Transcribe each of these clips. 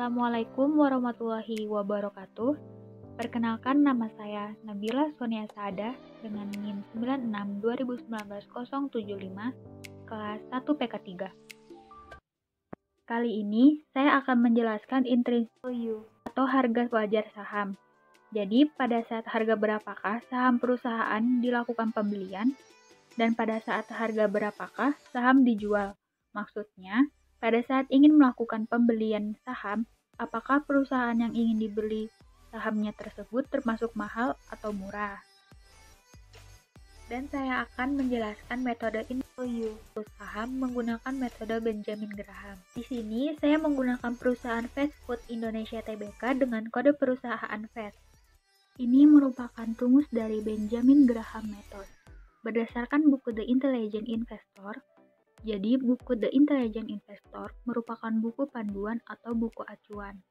Assalamualaikum warahmatullahi wabarakatuh. Perkenalkan, nama saya Nabila Sonia Saada dengan NIM 96 kelas 1 PK3. Kali ini saya akan menjelaskan intrinsic value atau harga wajar saham. Jadi, pada saat harga berapakah saham perusahaan dilakukan pembelian dan pada saat harga berapakah saham dijual. Maksudnya, pada saat ingin melakukan pembelian saham, apakah perusahaan yang ingin dibeli sahamnya tersebut termasuk mahal atau murah. Dan saya akan menjelaskan metode value saham menggunakan metode Benjamin Graham. Di sini saya menggunakan perusahaan Fast Food Indonesia Tbk dengan kode perusahaan FAST. Ini merupakan rumus dari Benjamin Graham Method. Berdasarkan buku The Intelligent Investor, jadi buku The Intelligent Investor merupakan buku panduan atau buku acuan.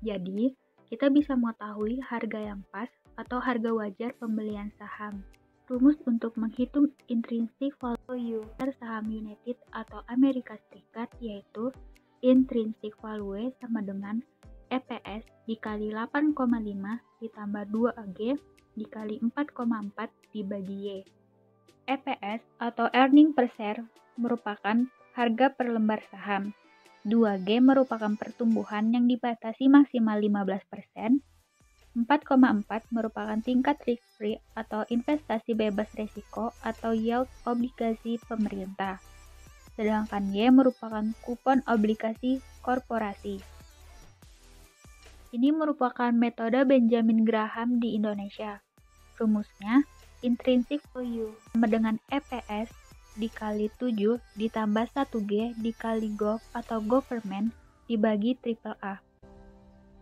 Jadi, kita bisa mengetahui harga yang pas atau harga wajar pembelian saham. Rumus untuk menghitung intrinsic value saham United atau Amerika Serikat yaitu intrinsic value sama dengan EPS dikali 8,5 ditambah 2AG dikali 4,4 dibagi Y. EPS atau earning per share merupakan harga per lembar saham. 2G merupakan pertumbuhan yang dibatasi maksimal 15%. 4,4 merupakan tingkat risk free atau investasi bebas risiko atau yield obligasi pemerintah. Sedangkan Y merupakan kupon obligasi korporasi. Ini merupakan metode Benjamin Graham di Indonesia. Rumusnya, intrinsic value sama dengan EPS dikali 7 ditambah 1G dikali GOV atau government dibagi AAA.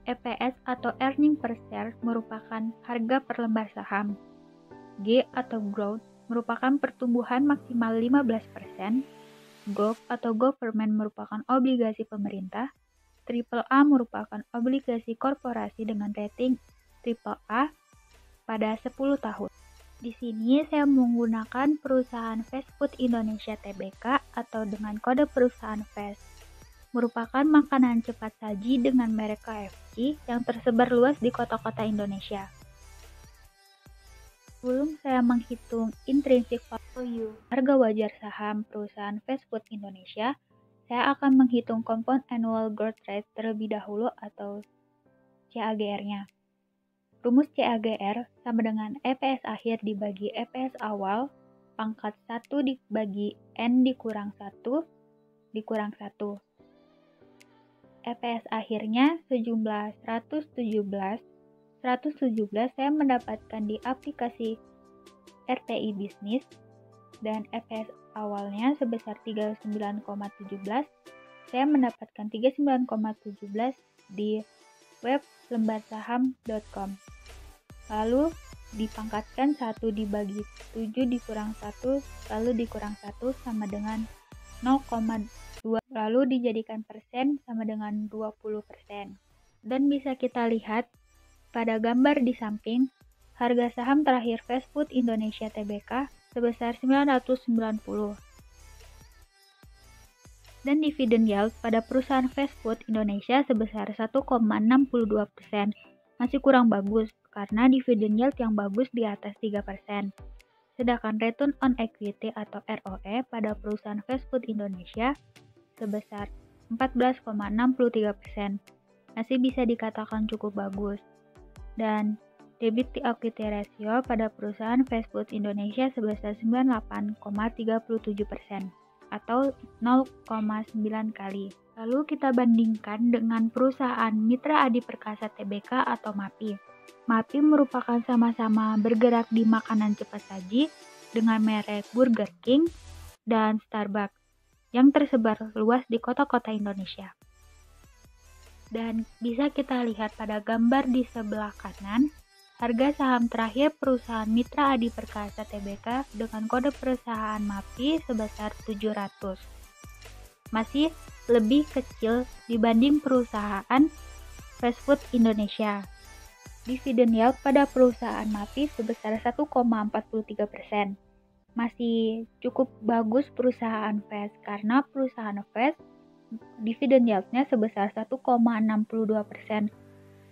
EPS atau earning per share merupakan harga per lembar saham. G atau growth merupakan pertumbuhan maksimal 15%. GOV atau government merupakan obligasi pemerintah. AAA merupakan obligasi korporasi dengan rating AAA pada 10 tahun. Di sini saya menggunakan perusahaan Fast Food Indonesia Tbk atau dengan kode perusahaan FAST. Merupakan makanan cepat saji dengan merek KFC yang tersebar luas di kota-kota Indonesia. Sebelum saya menghitung intrinsic value, harga wajar saham perusahaan Fast Food Indonesia, saya akan menghitung compound annual growth rate terlebih dahulu atau CAGR-nya. Rumus CAGR sama dengan EPS akhir dibagi EPS awal, pangkat 1 dibagi N dikurang 1, dikurang 1. EPS akhirnya sejumlah 117. 117 saya mendapatkan di aplikasi RTI Bisnis dan EPS awalnya sebesar 39,17. Saya mendapatkan 39,17 di web lembarsaham.com. Lalu dipangkatkan 1 dibagi 7 dikurang 1, lalu dikurang 1 sama dengan 0,2, lalu dijadikan persen sama dengan 20%. Dan bisa kita lihat pada gambar di samping, harga saham terakhir Fast Food Indonesia Tbk sebesar 990. Dan dividen yield pada perusahaan fast food Indonesia sebesar 1,62%. Masih kurang bagus karena dividen yield yang bagus di atas 3%. Sedangkan return on equity atau ROE pada perusahaan fast food Indonesia sebesar 14,63%. Masih bisa dikatakan cukup bagus. Dan debit to equity ratio pada perusahaan fast food Indonesia sebesar 98,37%. Atau 0,9 kali. Lalu kita bandingkan dengan perusahaan Mitra Adi Perkasa Tbk atau MAPI. MAPI merupakan sama-sama bergerak di makanan cepat saji dengan merek Burger King dan Starbucks yang tersebar luas di kota-kota Indonesia. Dan bisa kita lihat pada gambar di sebelah kanan, harga saham terakhir perusahaan Mitra Adi Perkasa Tbk dengan kode perusahaan MAPI sebesar 700. Masih lebih kecil dibanding perusahaan Fast Food Indonesia. Dividen yield pada perusahaan MAPI sebesar 1,43%. Masih cukup bagus perusahaan FAST karena perusahaan FAST dividen yield-nya sebesar 1,62%.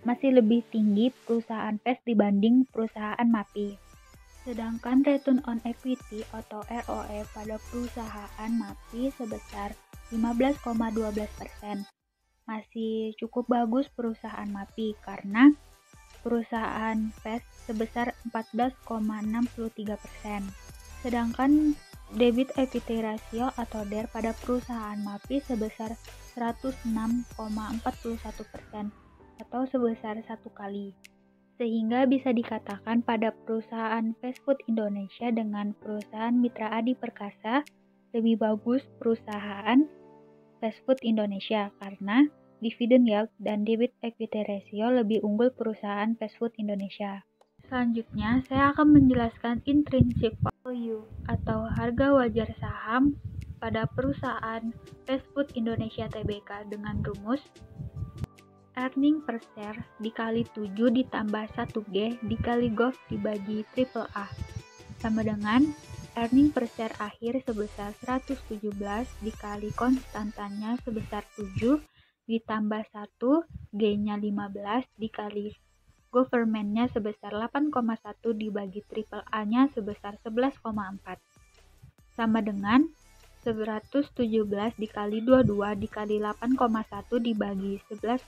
Masih lebih tinggi perusahaan FAST dibanding perusahaan MAPI. Sedangkan return on equity atau ROE pada perusahaan MAPI sebesar 15,12%. Masih cukup bagus perusahaan MAPI karena perusahaan FAST sebesar 14,63%. Sedangkan debit equity ratio atau DER pada perusahaan MAPI sebesar 106,41% atau sebesar 1 kali. Sehingga bisa dikatakan pada perusahaan fast food Indonesia dengan perusahaan Mitra Adi Perkasa lebih bagus perusahaan fast food Indonesia karena dividend yield dan debit equity ratio lebih unggul perusahaan fast food Indonesia. Selanjutnya, saya akan menjelaskan intrinsic value atau harga wajar saham pada perusahaan fast food Indonesia Tbk dengan rumus earning per share dikali 7 ditambah 1G dikali GOV dibagi AAA sama dengan earning per share akhir sebesar 117 dikali konstantanya sebesar 7 ditambah 1 G-nya 15 dikali government-nya sebesar 8,1 dibagi AAA-nya sebesar 11,4 sama dengan 117 dikali 22 dikali 8,1 dibagi 11,4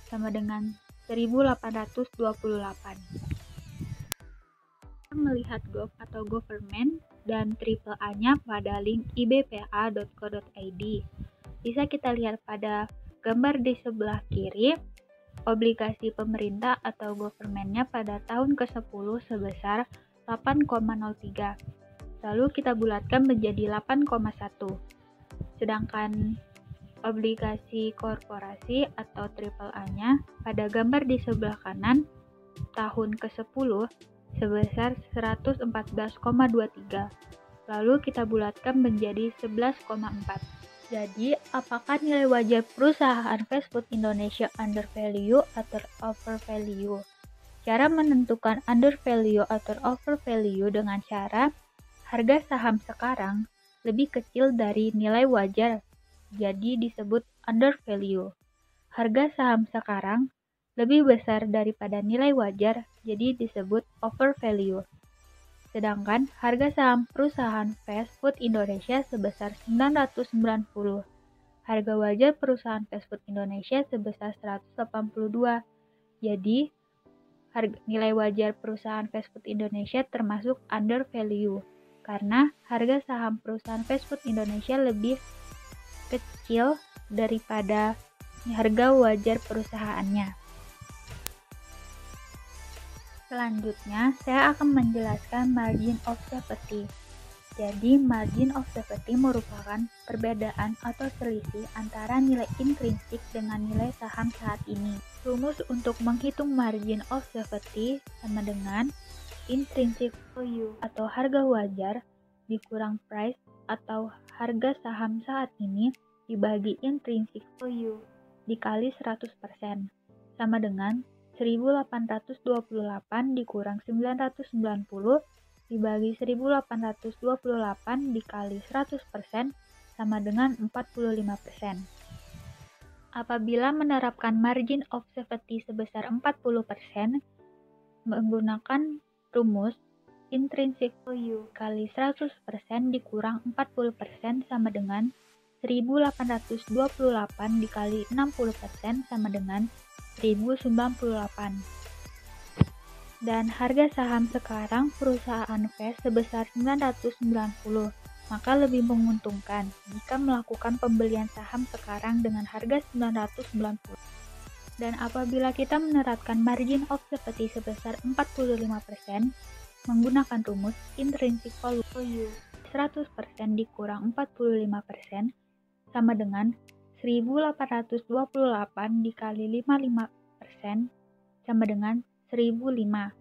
sama dengan 1828. Melihat GOV atau government dan AAA-nya pada link ibpa.co.id. Bisa kita lihat pada gambar di sebelah kiri obligasi pemerintah atau government-nya pada tahun ke-10 sebesar 8,03. Lalu kita bulatkan menjadi 8,1. Sedangkan obligasi korporasi atau AAA-nya pada gambar di sebelah kanan tahun ke-10 sebesar 114,23. Lalu kita bulatkan menjadi 11,4. Jadi, apakah nilai wajar perusahaan fast food Indonesia under value atau over value? Cara menentukan under value atau over value dengan cara harga saham sekarang lebih kecil dari nilai wajar, jadi disebut under value. Harga saham sekarang lebih besar daripada nilai wajar, jadi disebut over value. Sedangkan harga saham perusahaan fast food Indonesia sebesar 990. Harga wajar perusahaan fast food Indonesia sebesar 182. Jadi, nilai wajar perusahaan fast food Indonesia termasuk under value karena harga saham perusahaan fast food Indonesia lebih kecil daripada harga wajar perusahaannya. Selanjutnya, saya akan menjelaskan margin of safety. Jadi, margin of safety merupakan perbedaan atau selisih antara nilai intrinsik dengan nilai saham saat ini. Rumus untuk menghitung margin of safety sama dengan intrinsic value atau harga wajar dikurang price atau harga saham saat ini dibagi intrinsic value dikali 100% sama dengan 1828 dikurang 990 dibagi 1828 dikali 100% sama dengan 45%. Apabila menerapkan margin of safety sebesar 40%, menggunakan rumus intrinsic value kali 100% dikurang 40% sama dengan 1828 dikali 60% sama dengan 1098. Dan harga saham sekarang perusahaan FAST sebesar 990, maka lebih menguntungkan jika melakukan pembelian saham sekarang dengan harga 990. Dan apabila kita menerapkan margin of safety sebesar 45%, menggunakan rumus intrinsic value 100% dikurang 45% sama dengan 1828 dikali 55% sama dengan 1005.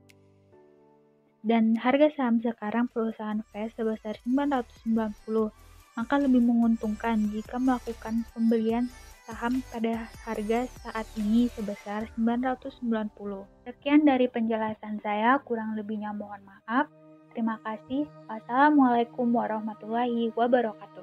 Dan harga saham sekarang perusahaan FAST sebesar 990, maka lebih menguntungkan jika melakukan pembelian saham pada harga saat ini sebesar 990. Sekian dari penjelasan saya, kurang lebihnya mohon maaf. Terima kasih. Wassalamualaikum warahmatullahi wabarakatuh.